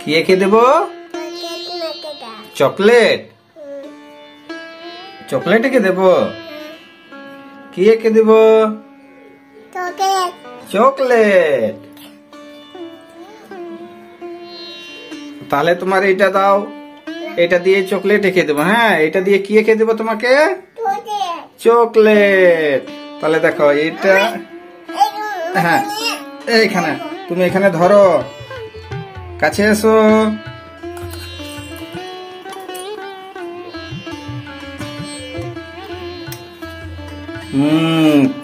কি এঁকে দেব? Chocolate. Chocolate এঁকে দেব। কি এঁকে দেব? চকলেট। তাহলে তোমার এটা দাও, এটা দিয়ে চকলেট এঁকে দেবো। হ্যাঁ, এটা দিয়ে কি এঁকে দেবো তোমাকে? চকলেট। তাহলে দেখো এটা, হ্যাঁ এইখানে, তুমি এখানে ধরো, কাছে এসো।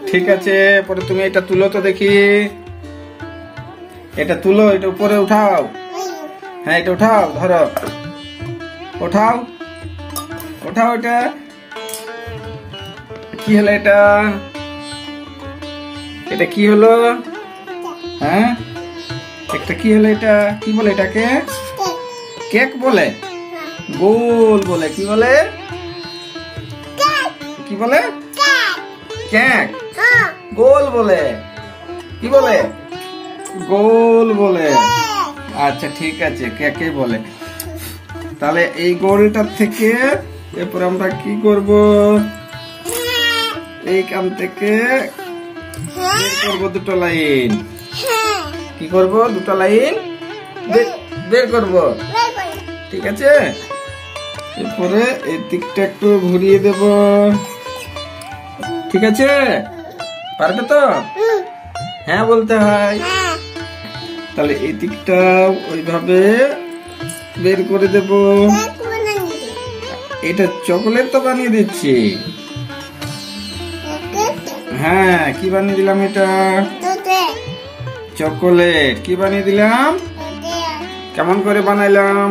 ঠিক আছে, পরে তুমি এটা তুলো তো দেখি। এটা তুলো, এটা উপরে উঠাও। হ্যাঁ, এটা উঠাও, ধরো, উঠাও উঠাও। এটা কি হলো? এটা এটা কি হলো? হ্যাঁ, একটা কি হলো? এটা কি বলে? এটাকে কেক বলে? গোল বলে? কি বলে? কি বলে? কেক। গোল বলে? কি বলে? গোল বলে। আচ্ছা ঠিক আছে, কেকে বলে। তাহলে এই গোলটার থেকে এরপর আমরা কি করব? এইখান থেকে বের করবো দুটো লাইন। কি করব? দুটো লাইন বের করব। ঠিক আছে, এরপরে এই দিকটা একটু ঘুরিয়ে দেব। ঠিক আছে, পারবে তো? হ্যাঁ বলতে হয়। তাহলে এই দিকটা ওইভাবে বের করে দেব। এটা চকলেট তো বানিয়ে দিচ্ছি। হ্যাঁ, কি বানিয়ে দিলাম? এটা চকলেট। কি বানিয়ে দিলাম? কেমন করে বানাইলাম?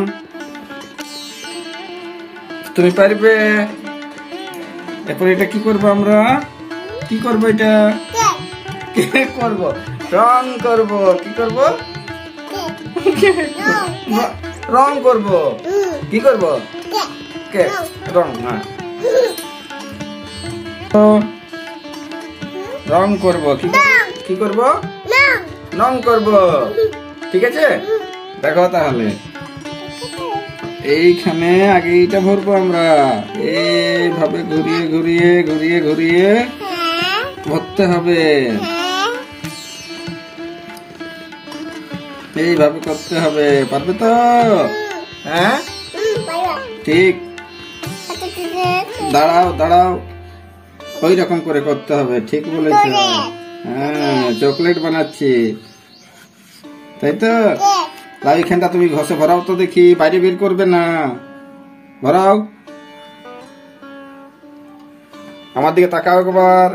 তুমি পারবে? এরপর এটা কি করবো আমরা? কি করবো? এটা কেক করব, রং করব। কি করব? রং করব। কি করব? কেক রং। হ্যাঁ, রং করব। কি করব? রং করব। ঠিক আছে, দেখো তাহলে এইখানে আগে এইটা ভরবো আমরা। এইভাবে ঘুরিয়ে ঘুরিয়ে ঘুরিয়ে ঘুরিয়ে ভরতে হবে। এইভাবে করতে হবে। পারবে তো? হ্যাঁ ঠিক। দাঁড়াও দাঁড়াও, ওই রকম করে করতে হবে। ঠিক বলেছ। হ্যাঁ, চকলেট বানাচ্ছি, তাই তো? তাই এখানটা তুমি ঘষে ভরাও তো দেখি, বাইরে বের করবে না। ভরাও, আমার দিকে তাকাও একবার।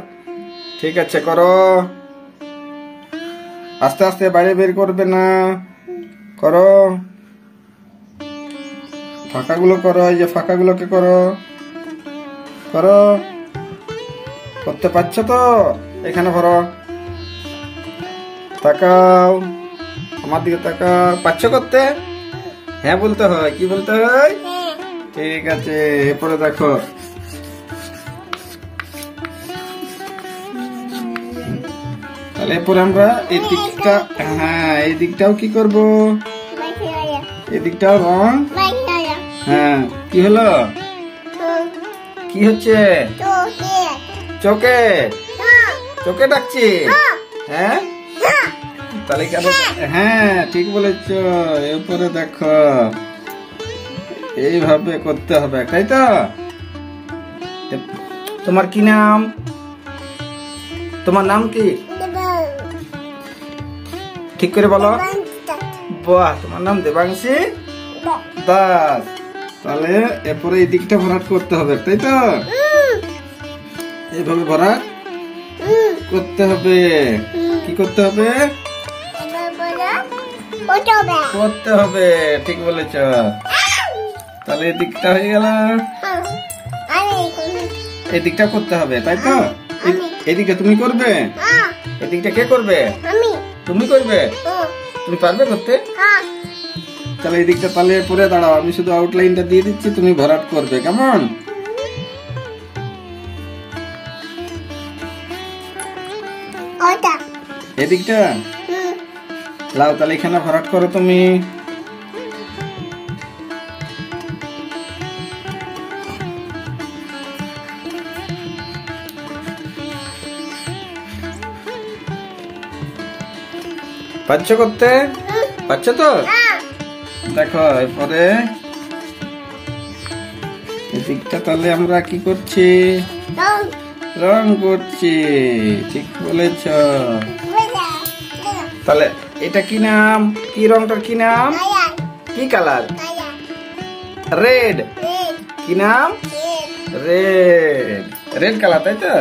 ঠিক আছে, করো। আস্তে আস্তে, বাইরে বের করবে না। করো, ফাঁকাগুলো করো। এই যে ফাঁকাগুলোকে করো। করো, করতে পারছো তো? এখানে ভরো, তাকাও, আমার দিকে তাকাও। পারছো করতে? হ্যাঁ বলতে হয়। কি বলতে হয়? ঠিক আছে, এরপরে দেখো, তাহলে এরপরে আমরা এই দিকটা, হ্যাঁ এই দিকটাও কি করব? এই দিকটাও রং। হ্যাঁ, কি হলো? কি হচ্ছে? চোখে চোখে ডাকছি। হ্যাঁ, তাহলে কেন? হ্যাঁ ঠিক বলেছ। এরপরে দেখো, এইভাবে করতে হবে, তাই তো? তোমার কি নাম? তোমার নাম কি? ঠিক করে বলো। বাহ, তোমার নাম দেবাংশী দাস। তাহলে এরপরে এই দিকটা ভরাট করতে হবে, তাই তো? এইভাবে ভরাট করতে হবে। কি করতে হবে? করতে হবে, ঠিক বলেছ। তাহলে এই দিকটা হয়ে গেল। এই দিকটা করতে হবে, তাই তো? এই দিকটা তুমি করবে? এই দিকটা কে করবে? তুমি করবে? তুমি পারবে করতে? তাহলে এই দিকটা, তাহলে পরে দাঁড়াও, আমি শুধু আউটলাইনটা দিয়ে দিচ্ছি, তুমি ভরাট করবে, কেমন? এদিকটা লাও তাহলে এখানে ভরাট করো তুমি। পাচ্ছ করতে? পাচ্ছ তো? দেখো এরপরে এদিকটা তাহলে আমরা কি করছি? রং করছি। ঠিক বলেছ। তাহলে এটা কি নাম? কি রংটার কি নাম? কি কালার? রেড। কি নাম? রেড। রেড কালার, তাই তো?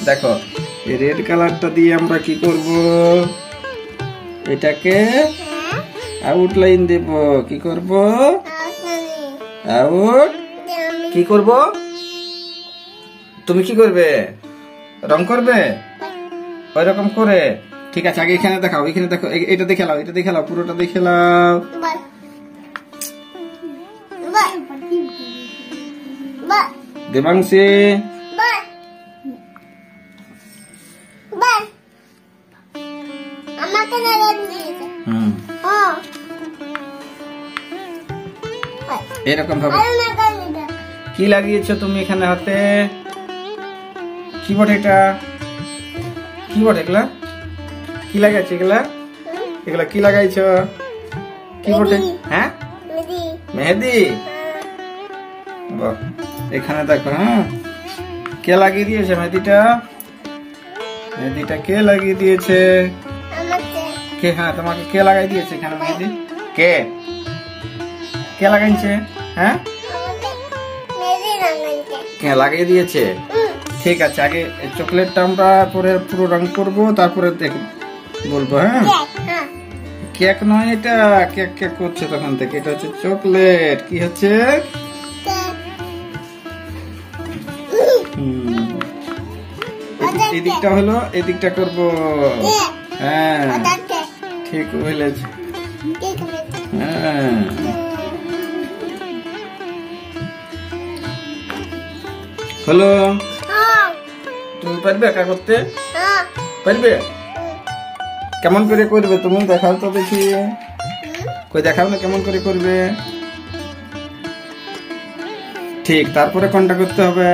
দেখো এই রেড কালারটা দিয়ে আমরা কি করব? এটাকে আউটলাইন দেব। কি করব? আউট। কি করব? তুমি কি করবে? রং করবে ওই রকম করে? ঠিক আছে, আগে এখানে দেখাও। এখানে দেখো, এটা দেখে নাও, এটা দেখে নাও, পুরোটা দেখে নাও। দেবাংশী, এরকম ভাবে কি লাগিয়েছো তুমি এখানে হাতে? কি বটে এটা? কি বটে এগুলা? কি লাগাইছো এগুলা? এগুলা কি লাগাইছো? কি বটে? হ্যাঁ, মেহেদি। বাহ, এখানে দেখো। হ্যাঁ, কে লাগিয়ে দিয়েছে মেহেদিটা? মেহেদিটা কে লাগিয়ে দিয়েছে? কে? হ্যাঁ, তোমাকে কে লাগাই দিয়েছে এখানে মেহেদি? কে? কে লাগাইছে? হ্যাঁ, কে লাগিয়ে দিয়েছে? ঠিক আছে, আগে চকলেটটা আমরা পরে পুরো রং করবো, তারপরে বলবো। হ্যাঁ, কেক নয় এটা। কেক কেক করছে তখন থেকে। এটা হচ্ছে চকলেট। কি হচ্ছে? এদিকটা হলো, এদিকটা করবো। হ্যাঁ, ঠিক বলেছ। হ্যাঁ, হলো। তুমি পারবে একা করতে? পারবে? কেমন করে করবে তুমি? দেখাও তো দেখি। কই দেখাও না কেমন করে করবে। ঠিক, তারপরে কোনটা করতে হবে?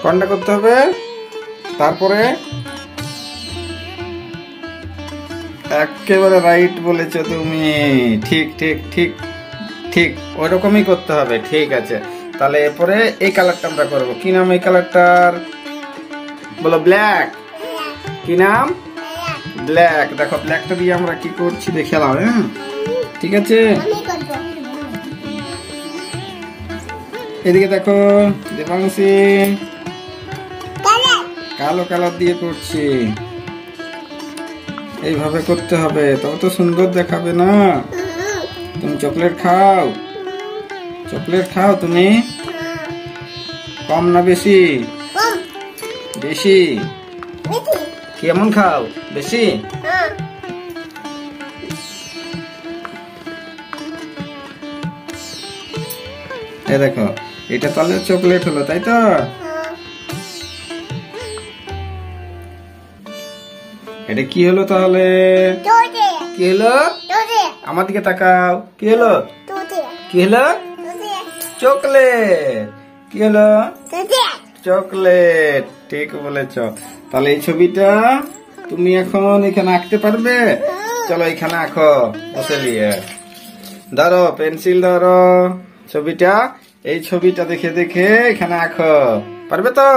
কোনটা করতে হবে? তারপরে একেবারে রাইট বলেছো তুমি। ঠিক ঠিক ঠিক ঠিক, ওই রকমই করতে হবে। ঠিক আছে, তাহলে এরপরে এই কালারটা আমরা করবো। কি নাম এই কালারটার? বলো। ব্ল্যাক। কি নাম? ব্ল্যাক। দেখো ব্ল্যাকটা দিয়ে আমরা কি করছি দেখে নাও। হ্যাঁ, ঠিক আছে। এদিকে দেখো দেবাংশী, কালো কালার দিয়ে করছি। এইভাবে করতে হবে, তবে তো সুন্দর দেখাবে না। তুমি চকলেট খাও? চকলেট খাও তুমি? কম না বেশি? বেশি। কেমন খাও? বেশি? এ দেখো, এটা তাহলে চকলেট হলো, তাই তো? এটা কি হলো তাহলে? কি হলো? আমার দিকে তাকাও। কি হলো? কি হলো? চকলেট। কি হলো? চকলেট। ঠিক বলেছ। তাহলে এই ছবিটা তুমি এখন এখানে আঁকতে পারবে? চলো এখানে আঁকো বসে নিয়ে। ধরো পেন্সিল, ধরো ছবিটা। এই ছবিটা দেখে দেখে এখানে আঁকো। পারবে তো?